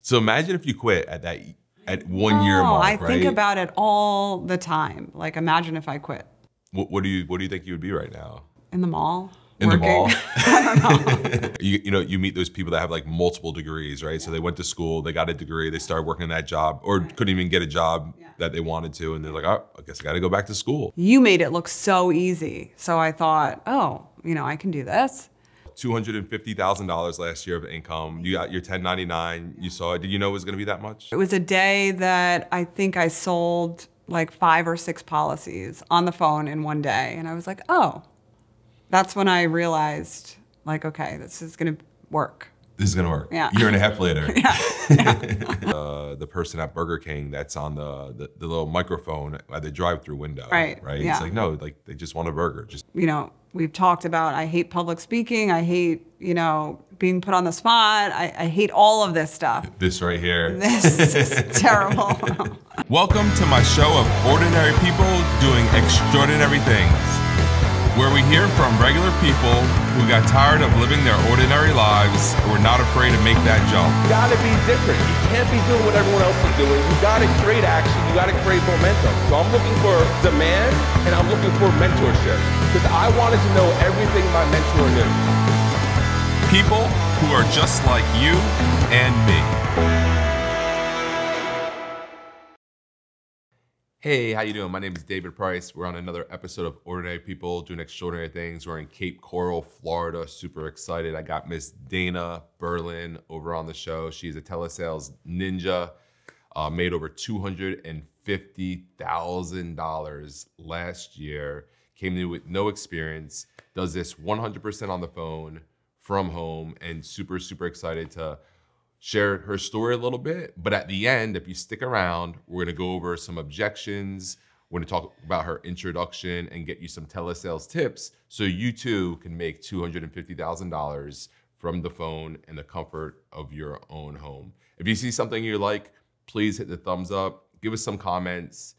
So imagine if you quit at 1 year mark, I right? think about it all the time. Like, imagine if I quit. What do you think you would be right now? In the mall? In the mall? I don't know. you meet those people that have like multiple degrees, right? So they went to school, they got a degree, they started working that job, or couldn't even get a job that they wanted to, and they're like, oh, I guess I got to go back to school. You made it look so easy. So I thought, oh, I can do this. $250,000 last year of income. You got your 1099. You saw it. Did you know it was going to be that much? It was a day that I think I sold like 5 or 6 policies on the phone in one day. And I was like, oh, that's when I realized, like, okay, this is going to work. This is going to work. Yeah. Year and a half later. Yeah. The person at Burger King that's on the little microphone at the drive-through window. Right. Right. Yeah. It's like, no, like they just want a burger. Just We've talked about, I hate public speaking. I hate, being put on the spot. I hate all of this stuff. This right here. This is terrible. Welcome to my show of ordinary people doing extraordinary things, where we hear from regular people who got tired of living their ordinary lives and were not afraid to make that jump. You gotta be different. You can't be doing what everyone else is doing. You gotta create action. You gotta create momentum. So I'm looking for demand and I'm looking for mentorship because I wanted to know everything my mentor knew. People who are just like you and me. Hey, how you doing? My name is David Price. We're on another episode of Ordinary People Doing Extraordinary Things. We're in Cape Coral, Florida. Super excited. I got Miss Dana Berlin over on the show. She's a telesales ninja. Made over $250,000 last year. Came in with no experience. Does this 100% on the phone from home, and super, super excited to share her story a little bit. But at the end, if you stick around, we're gonna go over some objections. We're gonna talk about her introduction and get you some telesales tips so you too can make $250,000 from the phone in the comfort of your own home. If you see something you like, please hit the thumbs up, give us some comments,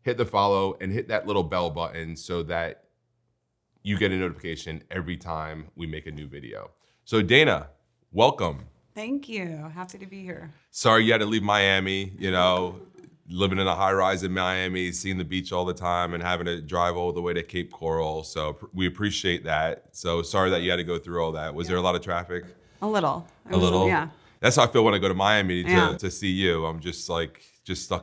hit the follow, and hit that little bell button so that you get a notification every time we make a new video. So Dana, welcome. Thank you. Happy to be here. Sorry you had to leave Miami, living in a high rise in Miami, seeing the beach all the time and having to drive all the way to Cape Coral. So we appreciate that. So sorry that you had to go through all that. Was there a lot of traffic? A little. A little? Yeah. That's how I feel when I go to Miami to see you. I'm just stuck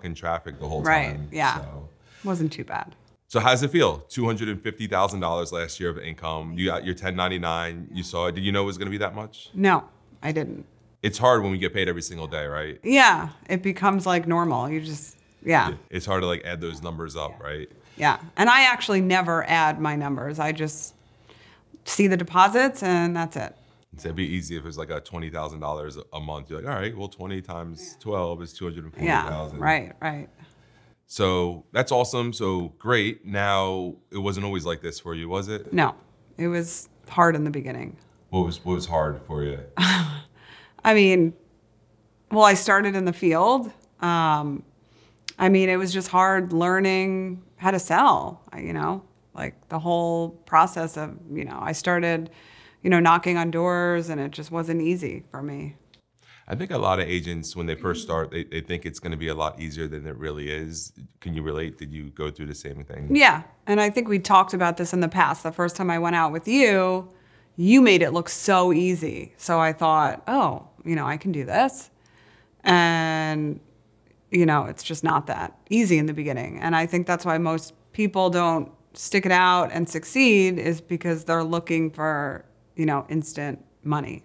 in traffic the whole time. Right, yeah. So. Wasn't too bad. So how does it feel? $250,000 last year of income. You got your 1099. You saw it. Did you know it was going to be that much? No, I didn't. It's hard when we get paid every single day, right? Yeah, it becomes like normal. You just, yeah. It's hard to like add those numbers up, right? Yeah, and I actually never add my numbers. I just see the deposits and that's it. It'd be easy if it's like a $20,000 a month. You're like, all right, well, 20 times 12 is 240,000. Yeah, right. So that's awesome. So great. Now, it wasn't always like this for you, was it? No, it was hard in the beginning. What was hard for you? I mean, well, I started in the field. It was just hard learning how to sell, like the whole process of, I started, knocking on doors and it just wasn't easy for me. I think a lot of agents, when they first start, they think it's going to be a lot easier than it really is. Can you relate? Did you go through the same thing? Yeah, and I think we talked about this in the past. The first time I went out with you, you made it look so easy. So I thought, oh, I can do this. And, it's just not that easy in the beginning. And I think that's why most people don't stick it out and succeed is because they're looking for, instant money.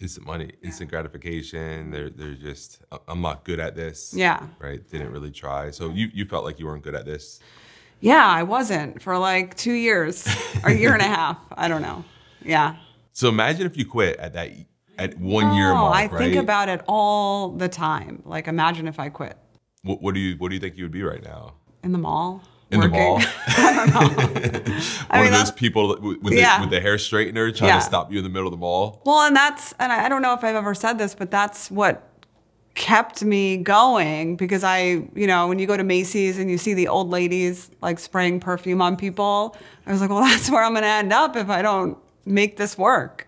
Instant money, instant gratification. They're just, I'm not good at this. Yeah. Right, didn't really try. So you felt like you weren't good at this? Yeah, I wasn't for like 2 years, or a year and a half. I don't know. Yeah. So imagine if you quit at 1 year mark, I right? think about it all the time. Like, imagine if I quit. What do you think you would be right now? In the mall. In working. the mall? I don't know. One of those people with the hair straightener trying to stop you in the middle of the mall? Well, and I don't know if I've ever said this, but that's what kept me going because when you go to Macy's and you see the old ladies like spraying perfume on people, I was like, well, that's where I'm going to end up if I don't make this work.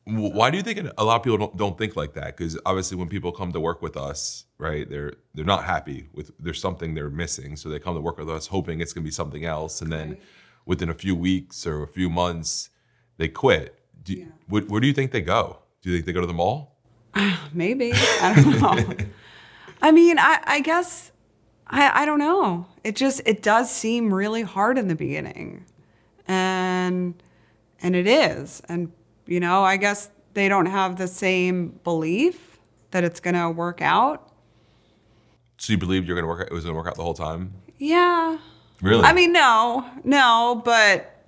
Why do you think a lot of people don't think like that? Because obviously when people come to work with us, right, they're not happy with, there's something they're missing. So they come to work with us hoping it's going to be something else. And then within a few weeks or a few months, they quit. Where do you think they go? Do you think they go to the mall? Maybe. I don't know. I mean, I guess, I don't know. It does seem really hard in the beginning. And it is. And you know, I guess they don't have the same belief that it's going to work out. So you believed it was going to work out the whole time? Yeah. Really? I mean, no, but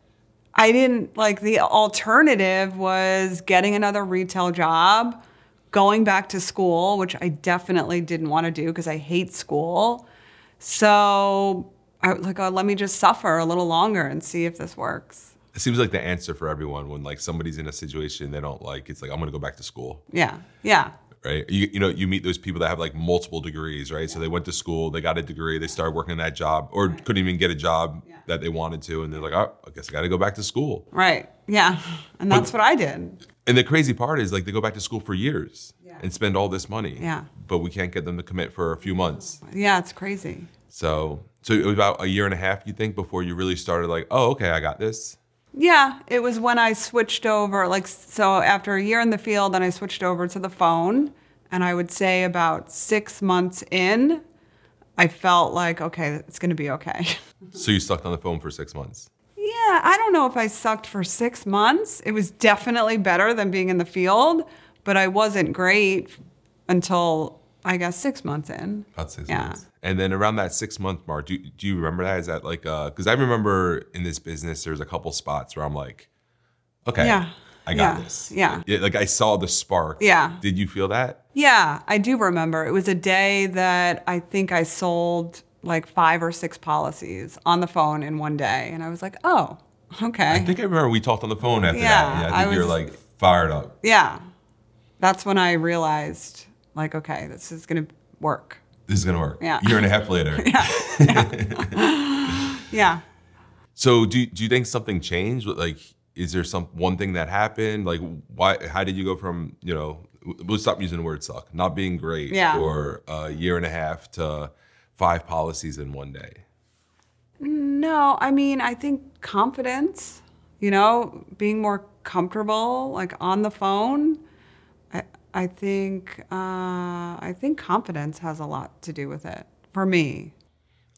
I didn't, like, the alternative was getting another retail job, going back to school, which I definitely didn't want to do because I hate school. So I was like, oh, let me just suffer a little longer and see if this works. It seems like the answer for everyone when like somebody's in a situation they don't like, it's like, I'm going to go back to school. Yeah. Right? You know, you meet those people that have like multiple degrees, right? So they went to school, they got a degree, they started working that job or couldn't even get a job that they wanted to. And they're like, oh, I guess I got to go back to school. Right. Yeah. And that's what I did. And the crazy part is like they go back to school for years and spend all this money. Yeah. But we can't get them to commit for a few months. Yeah, it's crazy. So it was about a year and a half, you think, before you really started like, oh, okay, I got this? Yeah, it was when I switched over, like, so after a year in the field, then I switched over to the phone. And I would say about 6 months in, I felt like, okay, it's going to be okay. So you sucked on the phone for 6 months? Yeah, I don't know if I sucked for 6 months. It was definitely better than being in the field, but I wasn't great until, I guess, 6 months in. About 6 months. And then around that 6 month mark, do you remember that? Is that like, because I remember in this business, there's a couple spots where I'm like, okay, I got this. Yeah. Like I saw the spark. Yeah. Did you feel that? Yeah, I do remember. It was a day that I think I sold like 5 or 6 policies on the phone in one day. And I was like, oh, okay. I think I remember we talked on the phone after that. Yeah, I think you were like fired up. Yeah. That's when I realized like, okay, this is going to work. This is going to work. Yeah. Year and a half later. Yeah. So do you think something changed? Like, is there one thing that happened? Like, how did you go from, you know, we'll stop using the word suck, not being great for a year and a half to 5 policies in one day? No, I mean, I think confidence, you know, being more comfortable, like on the phone. I think confidence has a lot to do with it for me.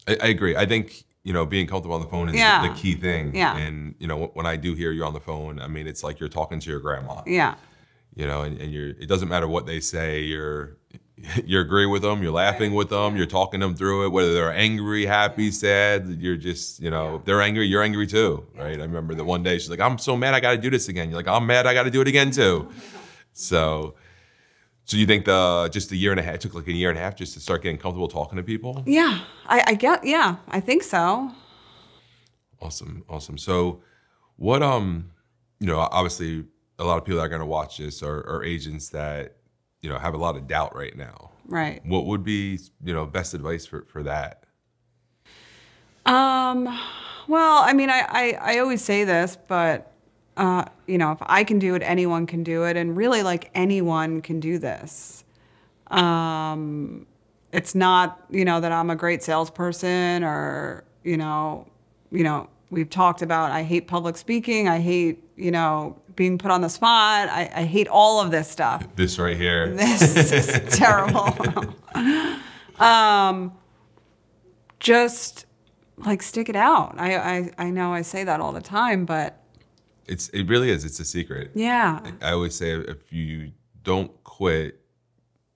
I agree. I think, you know, being comfortable on the phone is the key thing. Yeah. And, you know, when I do hear you on the phone, I mean, it's like you're talking to your grandma. Yeah. You know, and it doesn't matter what they say, you're agreeing with them, you're laughing with them, you're talking them through it, whether they're angry, happy, sad, you're just, you know, if they're angry, you're angry too, right? I remember that one day she's like, I'm so mad I got to do this again. You're like, I'm mad I got to do it again too. So you think just a year and a half, it took like a year and a half just to start getting comfortable talking to people? Yeah, I think so. Awesome. So what, you know, obviously a lot of people that are going to watch this are agents that, you know, have a lot of doubt right now. Right. What would be, you know, best advice for that? Well, I mean, I always say this, but, you know, if I can do it, anyone can do it. And really, like, anyone can do this. It's not, you know, that I'm a great salesperson or, you know, we've talked about, I hate public speaking. I hate, you know, being put on the spot. I hate all of this stuff. This right here. This is terrible. Just like stick it out. I know I say that all the time, but it really is. It's a secret. Yeah. I always say if you don't quit,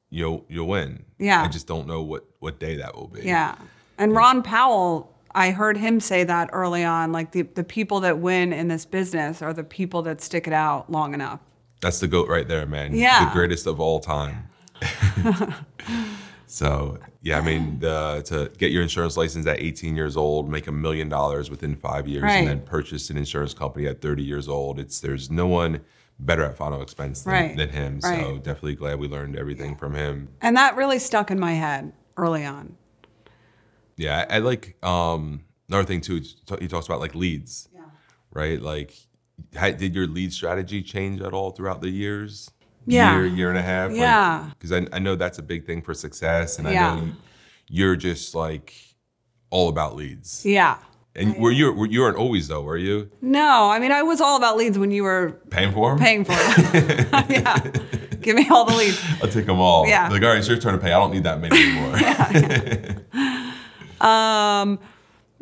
you'll win. Yeah. I just don't know what day that will be. Yeah. And Ron Powell, I heard him say that early on, like the people that win in this business are the people that stick it out long enough. That's the GOAT right there, man. Yeah. The greatest of all time. So, yeah, I mean, to get your insurance license at 18 years old, make $1 million within 5 years, Right. and then purchase an insurance company at 30 years old, there's no one better at final expense than him. So Right. definitely glad we learned everything from him. And that really stuck in my head early on. Yeah, I like another thing too. He talks about like leads, right? Like Did your lead strategy change at all throughout the years? Yeah. Year and a half? Yeah. Because I know that's a big thing for success. And I Yeah. know you're just like all about leads. Yeah. And you weren't always though, were you? No, I mean, I was all about leads when you were Paying for them? paying for them. Yeah. Give me all the leads. I'll take them all. Yeah. Like, all right, it's your turn to pay. I don't need that many anymore.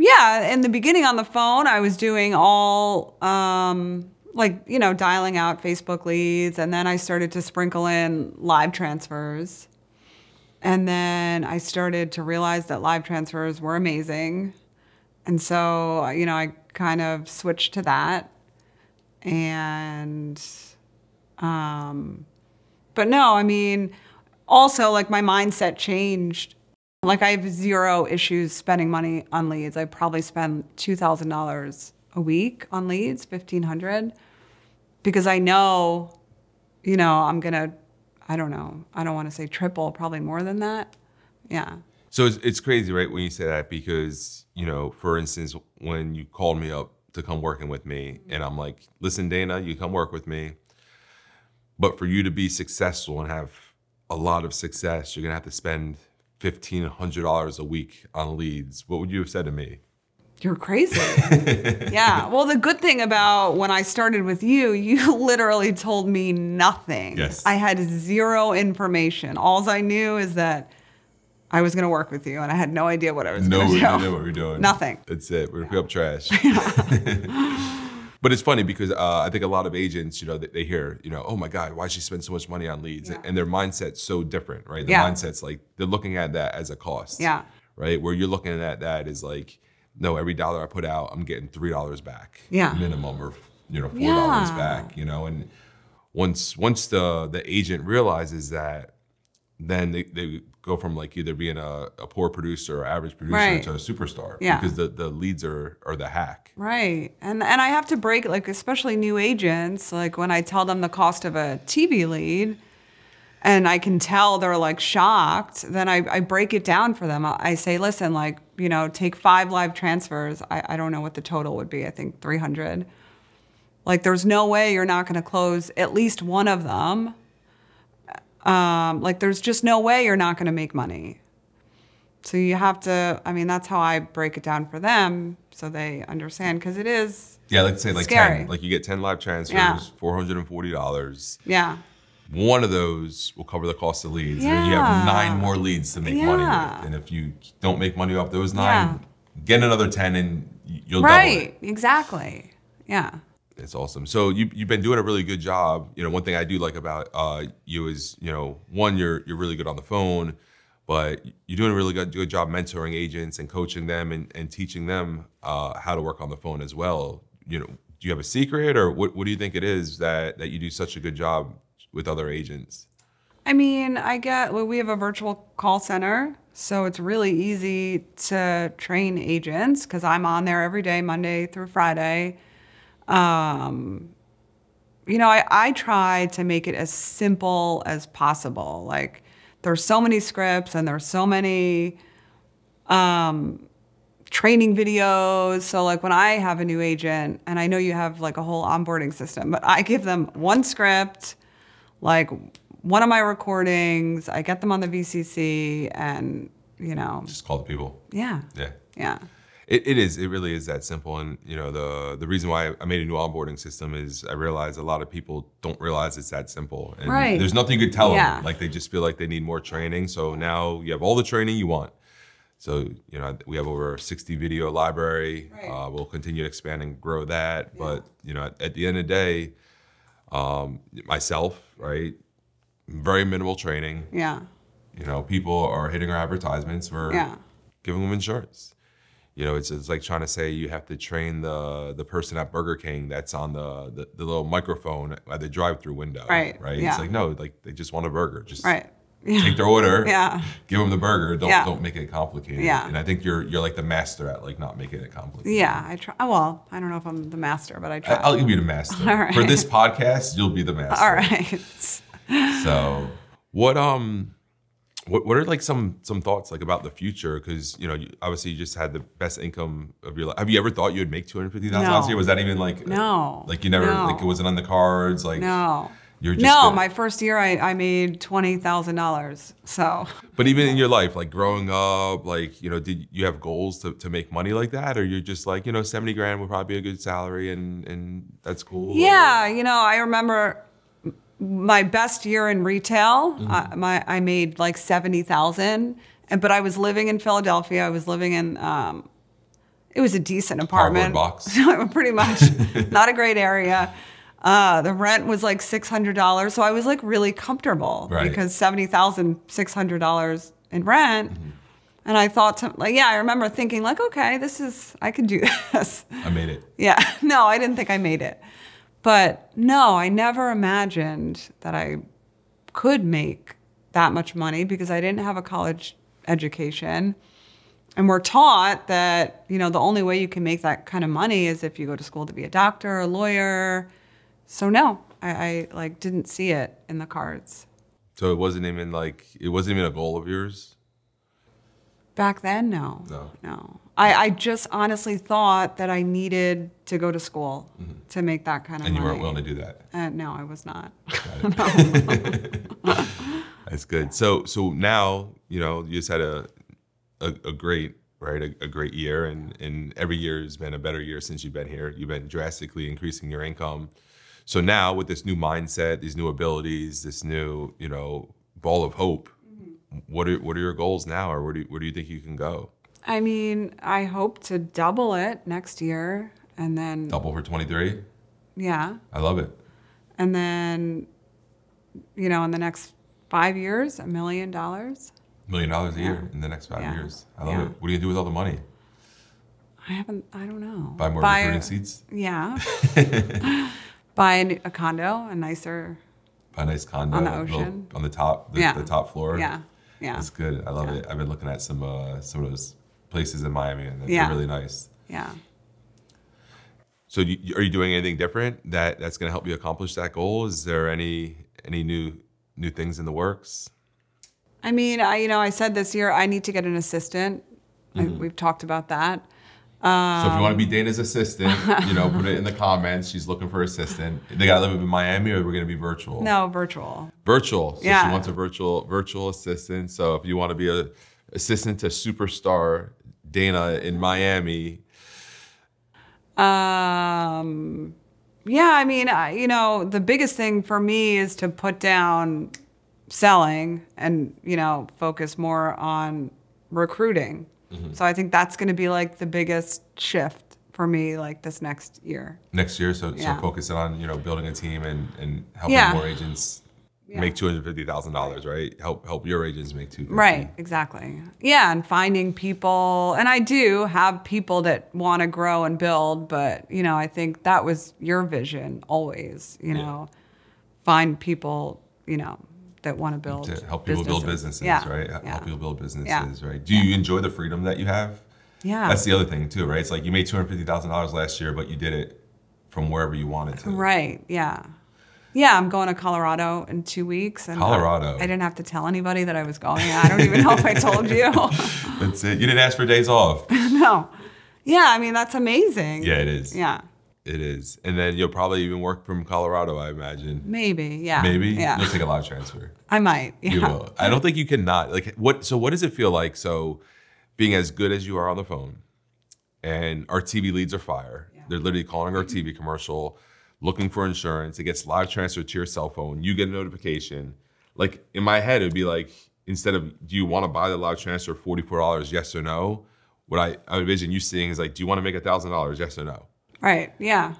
Yeah, in the beginning on the phone, I was doing all like, dialing out Facebook leads, and then I started to sprinkle in live transfers. And then I started to realize that live transfers were amazing. And so, I kind of switched to that. And but no, I mean, also like my mindset changed. Like I have zero issues spending money on leads. I probably spend $2,000 a week on leads, $1,500, because I know, I'm gonna, I don't know, I don't want to say triple, probably more than that. Yeah. So it's crazy, right, when you say that, because, for instance, when you called me up to come working with me, and I'm like, listen, Dana, you come work with me, but for you to be successful and have a lot of success, you're gonna have to spend $1,500 a week on leads. What would you have said to me? You're crazy. Yeah. Well, the good thing about when I started with you, you literally told me nothing. Yes. I had zero information. All I knew is that I was going to work with you, and I had no idea what I was going to do. No idea what we're doing. Nothing. That's it. We're going to pick up trash. But it's funny because I think a lot of agents, they hear, oh my God, why she spend so much money on leads? Yeah. And their mindset's so different, right? Their mindset's like, they're looking at that as a cost. Yeah. Right? Where you're looking at that is like, no, every dollar I put out, I'm getting $3 back. Yeah. Minimum, or $4 back, and once the agent realizes that, then they go from like either being a poor producer or average producer to a superstar. Yeah. Because the leads are the hack. Right. And I have to break, like, especially new agents, like when I tell them the cost of a TV lead and I can tell they're like shocked, then I break it down for them. I say, listen, like, take 5 live transfers. I don't know what the total would be. I think 300. Like, there's no way you're not going to close at least one of them. Like, there's just no way you're not going to make money. So you have to, that's how I break it down for them so they understand, because it is let's say like scary. 10. Like you get 10 live transfers, $440. Yeah. One of those will cover the cost of leads. And you have 9 more leads to make money with. And if you don't make money off those 9, get another 10 and you'll double it. Right, exactly. Yeah. It's awesome. So you've been doing a really good job. One thing I do like about you is, one, you're really good on the phone, but you're doing a really good job mentoring agents and coaching them and teaching them how to work on the phone as well. Do you have a secret, or what do you think it is that you do such a good job with other agents? We have a virtual call center, so it's really easy to train agents because I'm on there every day, Monday through Friday. I try to make it as simple as possible. Like, there's so many scripts and there's so many training videos. So like when I have a new agent, and I know you have like a whole onboarding system, but I give them one script, like one of my recordings, I get them on the VCC, and just call the people. Yeah. Yeah. Yeah. It really is that simple. And the reason why I made a new onboarding system is I realized a lot of people don't realize it's that simple. And there's nothing you could tell them. Like, they just feel like they need more training. So now you have all the training you want. So we have over a 60 video library. We'll continue to expand and grow that. But at the end of the day, myself, right, very minimal training. Yeah. People are hitting our advertisements. We're giving them insurance. It's like trying to say you have to train the person at Burger King that's on the little microphone at the drive-through window. Right. Yeah. It's like, no, like they just want a burger. Just Yeah. take their order. Yeah. Give them the burger. Don't make it complicated. Yeah. And I think you're like the master at like not making it complicated. Yeah, I try. Well, I don't know if I'm the master, but I try. I'll give you the master. All right. For this podcast, you'll be the master. All right. So what What are like some thoughts like about the future? Because obviously you just had the best income of your life. Have you ever thought you would make $250,000 last year? Was that even like no? Like you never like it wasn't on the cards? Like no. You're just good. My first year I made $20,000. So. But even in your life, like growing up, like did you have goals to make money like that, or you're just like 70 grand would probably be a good salary and that's cool? Yeah, I remember my best year in retail. I made like 70,000, but I was living in Philadelphia. I was living in it was a decent apartment. Cardboard box. Pretty much, not a great area. The rent was like $600, so I was like really comfortable because $70,600 in rent. And I thought, I remember thinking like, okay, I can do this. I made it. Yeah, no, I didn't think I made it. But no, I never imagined that I could make that much money because I didn't have a college education. And we're taught that, the only way you can make that kind of money is if you go to school to be a doctor, a lawyer. So no, I like didn't see it in the cards. So it wasn't even a goal of yours? Back then, no. I just honestly thought that I needed to go to school to make that kind of money. And you weren't willing to do that? No, I was not. That's good. So now, you just had a great, a great year, and every year has been a better year since you've been here. You've been drastically increasing your income. So now with this new mindset, these new abilities, this new, ball of hope, what are your goals now, or where do you think you can go? I mean, I hope to double it next year, and then double for 23. Yeah, I love it. And then, in the next 5 years, $1 million. $1 million a year in the next 5 years. I love it. What are you gonna do with all the money? I don't know. Buy more recruiting seats? Yeah. Buy a condo, a nice condo on the ocean, on the top, the top floor. Yeah. That's good. I love it. I've been looking at some of those places in Miami, and they're really nice. Yeah. So, are you doing anything different that's going to help you accomplish that goal? Is there any new things in the works? I mean, I said this year I need to get an assistant. We've talked about that. So if you want to be Dana's assistant, put it in the comments. She's looking for an assistant. They got to live in Miami, or we're going to be virtual? No, virtual. Virtual. So she wants a virtual assistant. So if you want to be an assistant to superstar Dana in Miami. Yeah, I mean, the biggest thing for me is to put down selling and, focus more on recruiting. So I think that's going to be like the biggest shift for me, like this next year. Next year, so focusing on building a team and helping more agents make $250,000, right? Help your agents make $250,000. Right, exactly. Yeah, and finding people, and I do have people that want to grow and build, but I think that was your vision always. Find people, that want to build to help people build businesses, right? Help people build businesses, right? Do you enjoy the freedom that you have? Yeah. That's the other thing too, right? It's like you made $250,000 last year, but you did it from wherever you wanted to. Right. Yeah. Yeah, I'm going to Colorado in 2 weeks. And Colorado. I didn't have to tell anybody that I was going. I don't even know if I told you. That's it. You didn't ask for days off. No. Yeah, I mean, that's amazing. Yeah, it is. Yeah. It is. And then you'll probably even work from Colorado, I imagine. Maybe, yeah. Maybe? Yeah. You'll take a live transfer. I might, yeah. You will. I don't think you cannot. What does it feel like, being as good as you are on the phone, and our TV leads are fire. Yeah. They're literally calling our TV commercial, looking for insurance. It gets live transferred to your cell phone. You get a notification. Like, in my head, it would be like, instead of, do you want to buy the live transfer $44, yes or no? What I envision you seeing is like, do you want to make $1,000, yes or no? Right, yeah.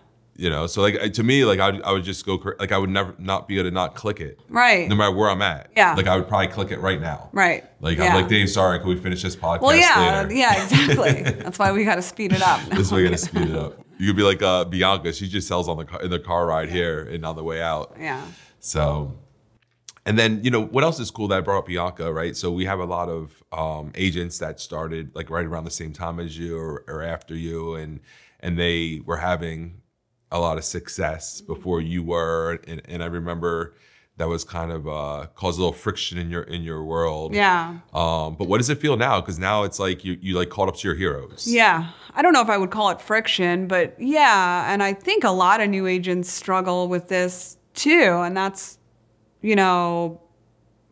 So to me, I would just go, I would never not be able to not click it. Right. No matter where I'm at. Yeah. I would probably click it right now. Right. I'm like, Dave, sorry, can we finish this podcast later? Yeah, exactly. That's why we got to speed it up. That's why we got to speed it up. You could be like Bianca. She just sells in the car ride here and on the way out. Yeah. So, and then, what else is cool that I brought up Bianca, right? So we have a lot of agents that started like right around the same time as you or after you, and they were having a lot of success before you were. And I remember that was kind of caused a little friction in your world. Yeah. But what does it feel now? Because now it's like you like caught up to your heroes. Yeah. I don't know if I would call it friction, but yeah. And I think a lot of new agents struggle with this too. And that's, you know,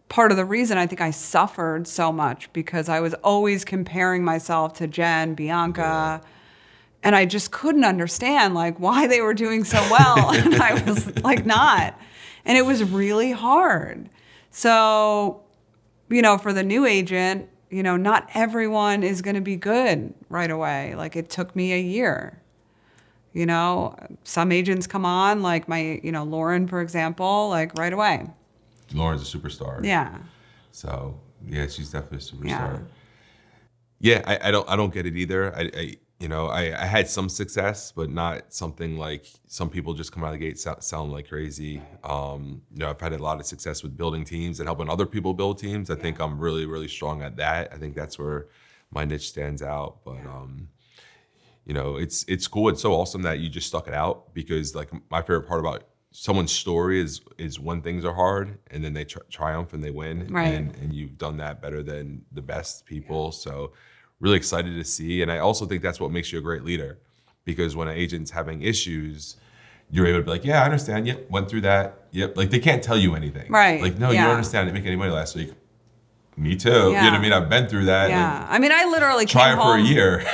part of the reason I think I suffered so much, because I was always comparing myself to Jen, Bianca, and I just couldn't understand like why they were doing so well and I was like not. And it was really hard. So, you know, for the new agent, you know, not everyone is going to be good right away. Like it took me a year. You know, some agents come on, like my, you know, Lauren, for example, like right away. Lauren's a superstar. Yeah. So yeah, she's definitely a superstar. Yeah, I don't get it either. You know, I had some success, but not something like some people just come out of the gate sound like crazy. You know, I've had a lot of success with building teams and helping other people build teams. I think I'm really, really strong at that. I think that's where my niche stands out. But you know, it's cool. It's so awesome that you just stuck it out, because like my favorite part about someone's story is when things are hard and then they triumph and they win. Right. And you've done that better than the best people. So really excited to see. And I also think that's what makes you a great leader, because when an agent's having issues, you're able to be like, yeah, I understand. Yep, went through that. Yep. Like they can't tell you anything. Right. Like, no, you don't understand. I didn't make any money last week. Me too. You know what I mean? I've been through that. Yeah. I mean, I literally try came it home. for a year.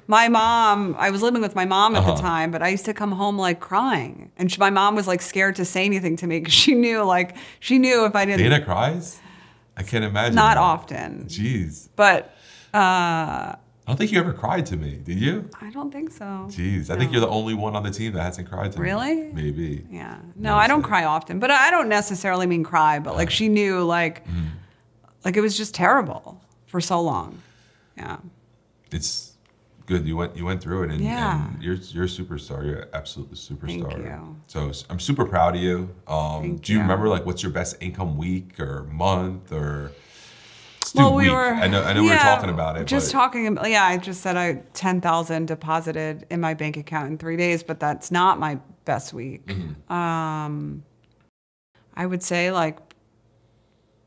My mom, I was living with my mom at the time, but I used to come home like crying. And my mom was like scared to say anything to me because she knew if I didn't. Dana cries? I can't imagine. Not that. often. Jeez. But I don't think you ever cried to me. Did you? I don't think so. Jeez. I think you're the only one on the team that hasn't cried to me. Really? Maybe. Yeah. No, I don't cry often, but I don't necessarily mean cry, but like she knew like it was just terrible for so long. Yeah. It's good. You went through it, and you're a superstar. You're an absolute superstar. Thank you. So I'm super proud of you. Do you you. remember like what's your best income week or month or? Well, week. I know we were talking about it. Just talking about, I just said I 10,000 deposited in my bank account in 3 days, but that's not my best week. I would say like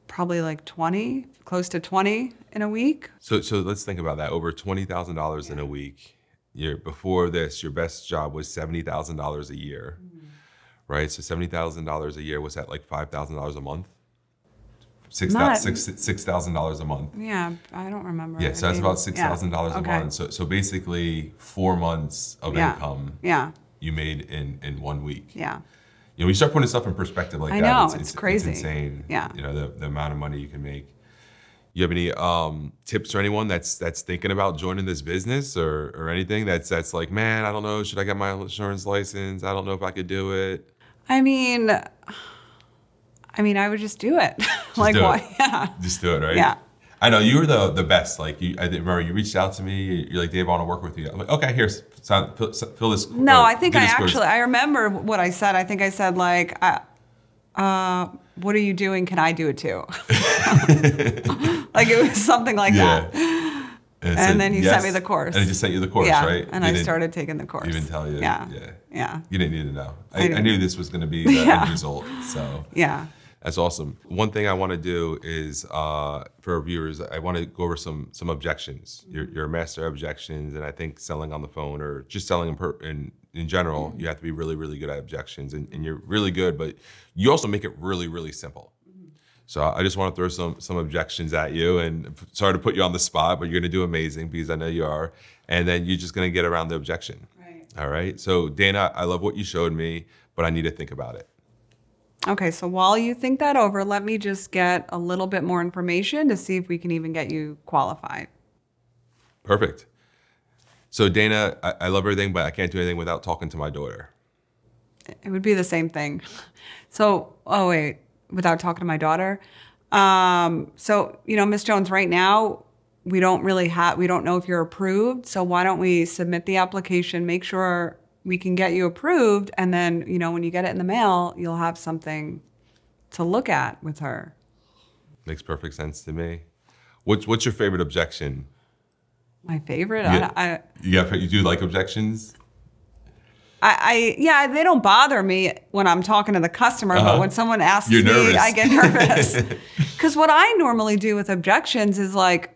probably like 20, close to 20 in a week. So let's think about that. Over $20,000 in a week. Before this, your best job was $70,000 a year, right? So $70,000 a year, was that like $5,000 a month? $6,000 a month. Yeah, I don't remember. Yeah, so that's about $6,000 a month. So basically 4 months of income you made in 1 week. Yeah. You know, when you start putting stuff in perspective like I that, know, it's crazy. It's insane. Yeah. You know, the amount of money you can make. You have any tips for anyone that's thinking about joining this business or anything that's like, man, I don't know, should I get my insurance license? I don't know if I could do it. I mean, I would just do it. Like, why? Yeah. Just do it, right? Yeah. I know you were the best. Like, I remember you reached out to me. You're like, Dave, I want to work with you. I'm like, okay, here's fill this. No, I think I remember what I said. I think I said like, what are you doing? Can I do it too? Like it was something like that. And then you sent me the course. And he just sent you the course, right? And I started taking the course. He didn't tell you. Yeah. You didn't need to know. I knew this was going to be the end result. So yeah. That's awesome. One thing I want to do is, for our viewers, I want to go over some objections. You're a master of objections, and I think selling on the phone or just selling in general, you have to be really, really good at objections, and you're really good, but you also make it really, really simple. So I just want to throw some objections at you, and sorry to put you on the spot, but you're going to do amazing because I know you are, and then you're just going to get around the objection. Right. All right. So Dana, I love what you showed me, but I need to think about it. Okay, so while you think that over, let me just get a little bit more information to see if we can even get you qualified. Perfect. So Dana, I love everything, but I can't do anything without talking to my daughter. It would be the same thing. So, without talking to my daughter. So, Ms. Jones, right now, we don't know if you're approved. So why don't we submit the application, make sure we can get you approved, and then, when you get it in the mail, you'll have something to look at with her. Makes perfect sense to me. What's your favorite objection? My favorite? You do like objections? Yeah, they don't bother me when I'm talking to the customer, but when someone asks me, I get nervous. Because what I normally do with objections is like,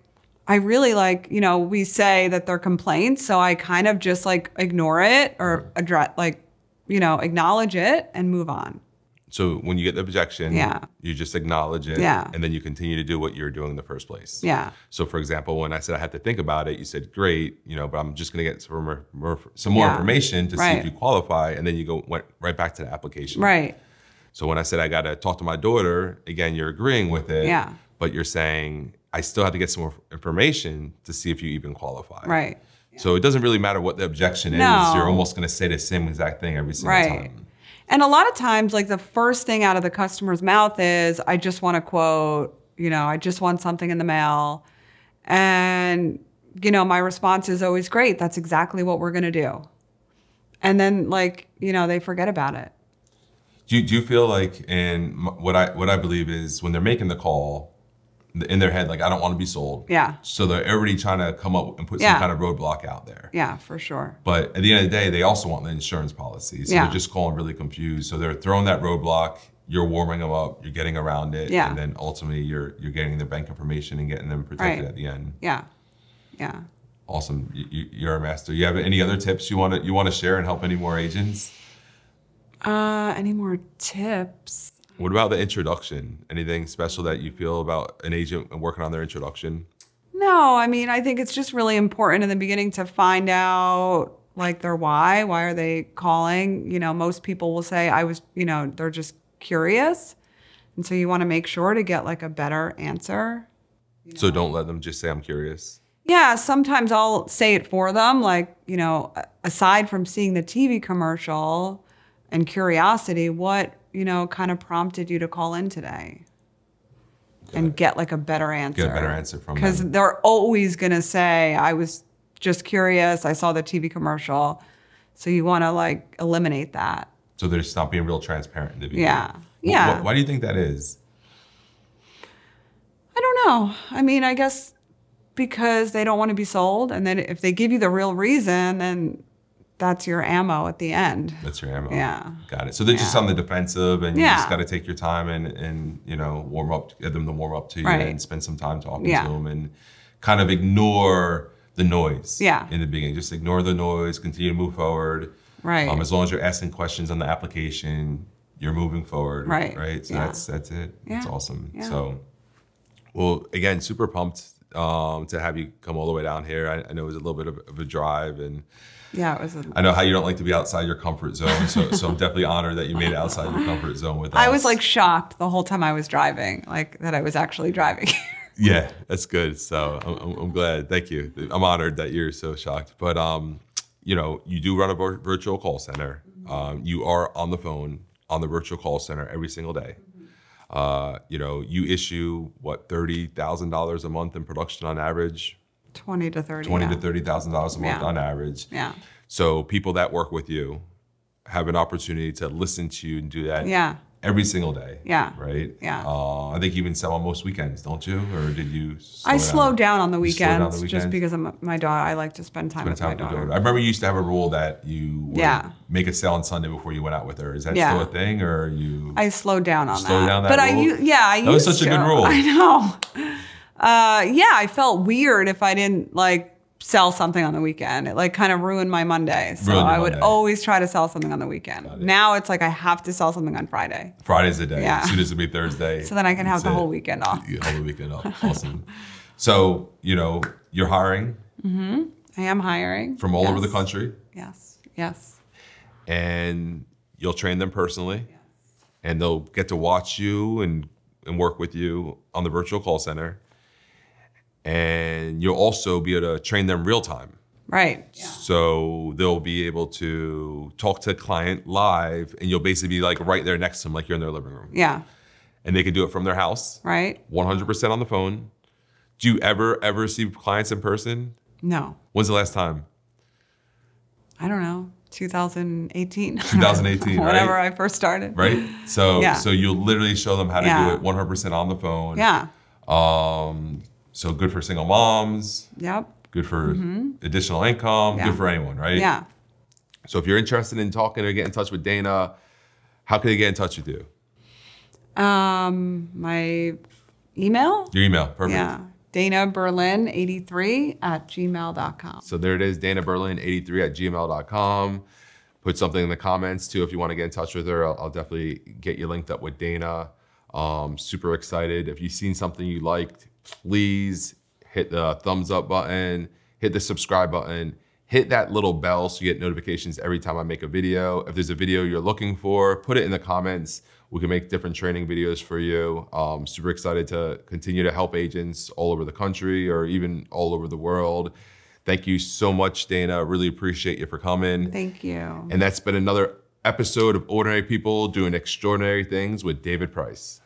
I really like, you know, we say that they're complaints, so I kind of just like ignore it or address, like, you know, acknowledge it and move on. So when you get the objection, you just acknowledge it, and then you continue to do what you're doing in the first place. Yeah. So for example, when I said I had to think about it, you said, great, you know, but I'm just going to get some more information to see if you qualify, and then you went right back to the application. Right. So when I said I got to talk to my daughter, again, you're agreeing with it, but you're saying, I still have to get some more information to see if you even qualify. Right. So it doesn't really matter what the objection is. You're almost going to say the same exact thing every single time. And a lot of times, like the first thing out of the customer's mouth is, I just want a quote, you know, I just want something in the mail. And, you know, my response is always, great, that's exactly what we're going to do. And then, like, you know, they forget about it. Do you feel like, and what I believe is when they're making the call, in their head, like, I don't want to be sold. Yeah. So they're already trying to come up and put some kind of roadblock out there. Yeah, for sure. But at the end of the day, they also want the insurance policy. So they're just calling really confused. So they're throwing that roadblock. You're warming them up. You're getting around it. And then ultimately, you're getting their bank information and getting them protected at the end. Yeah. Yeah. Awesome. You're a master. You have any other tips you want to share and help any more agents? Any more tips? What about the introduction? Anything special that you feel about an agent working on their introduction? No, I mean, I think it's just really important in the beginning to find out like their why. Why are they calling? You know, most people will say, they're just curious. And so you want to make sure to get like a better answer. You know? So don't let them just say, I'm curious. Yeah, sometimes I'll say it for them. Like, you know, aside from seeing the TV commercial and curiosity, what, you know, kind of prompted you to call in today? And get like a better answer. Get a better answer from them. Because they're always going to say, I was just curious. I saw the TV commercial. So you want to like eliminate that. So they're just not being real transparent in the beginning. Yeah. Yeah. Why do you think that is? I don't know. I mean, I guess because they don't want to be sold. And then if they give you the real reason, then that's your ammo at the end. That's your ammo. Yeah. Got it. So they're just on the defensive, and you just got to take your time and you know, get them to warm up to you and spend some time talking to them and kind of ignore the noise in the beginning. Just ignore the noise, continue to move forward. Right. As long as you're asking questions on the application, you're moving forward. Right. Right. So that's it. Yeah. That's awesome. Yeah. So, well, again, super pumped to have you come all the way down here. I know it was a little bit of a drive, and yeah, it was. I know how you don't like to be outside your comfort zone, so I'm definitely honored that you made it outside your comfort zone with us. I was like shocked the whole time I was driving, like that I was actually driving. Yeah, that's good. So I'm glad. Thank you. I'm honored that you're so shocked. But you know, you do run a virtual call center. You are on the phone on the virtual call center every single day. You know, you issue what, $30,000 a month in production on average. $20,000 to $30,000. $20,000 to $30,000 a month on average. Yeah. So people that work with you have an opportunity to listen to you and do that every single day. Yeah. Right? Yeah. I think you even sell on most weekends, don't you? Or did you I slowed down on the weekends just because of my daughter. I like to spend time with my daughter. I remember you used to have a rule that you would make a sale on Sunday before you went out with her. Is that still a thing, or you? I slowed down on slowed down that but rule? I used to. That was such a good rule. I know. I felt weird if I didn't like sell something on the weekend. It like kind of ruined my Monday. So I would always try to sell something on the weekend. Now it's like I have to sell something on Friday. Friday's the day. Yeah. As soon as it be Thursday. So then I can have the whole weekend off. The whole weekend off. Awesome. So, you know, you're hiring. Mm-hmm. I am hiring. From all over the country. Yes. Yes. And you'll train them personally. Yes. And they'll get to watch you and work with you on the virtual call center. And you'll also be able to train them real time. Right. Yeah. So they'll be able to talk to a client live, and you'll basically be like right there next to them, like you're in their living room. Yeah. And they can do it from their house. Right. 100% on the phone. Do you ever see clients in person? No. When's the last time? I don't know. 2018. 2018, right? Whenever I first started. Right? So so you'll literally show them how to do it 100% on the phone. Yeah. So good for single moms. Yep. Good for additional income. Good for anyone, right? Yeah. So if you're interested in talking or get in touch with Dana, how can they get in touch with you? My email? Your email, perfect. Yeah, danaberlin83@gmail.com. So there it is, danaberlin83@gmail.com. Put something in the comments too if you want to get in touch with her. I'll definitely get you linked up with Dana. Super excited. If you've seen something you liked, please hit the thumbs up button, hit the subscribe button, hit that little bell so you get notifications every time I make a video. If there's a video you're looking for, put it in the comments. We can make different training videos for you. Super excited to continue to help agents all over the country or even all over the world. Thank you so much, Dana. Really appreciate you for coming. Thank you. And that's been another episode of Ordinary People Doing Extraordinary Things with David Price.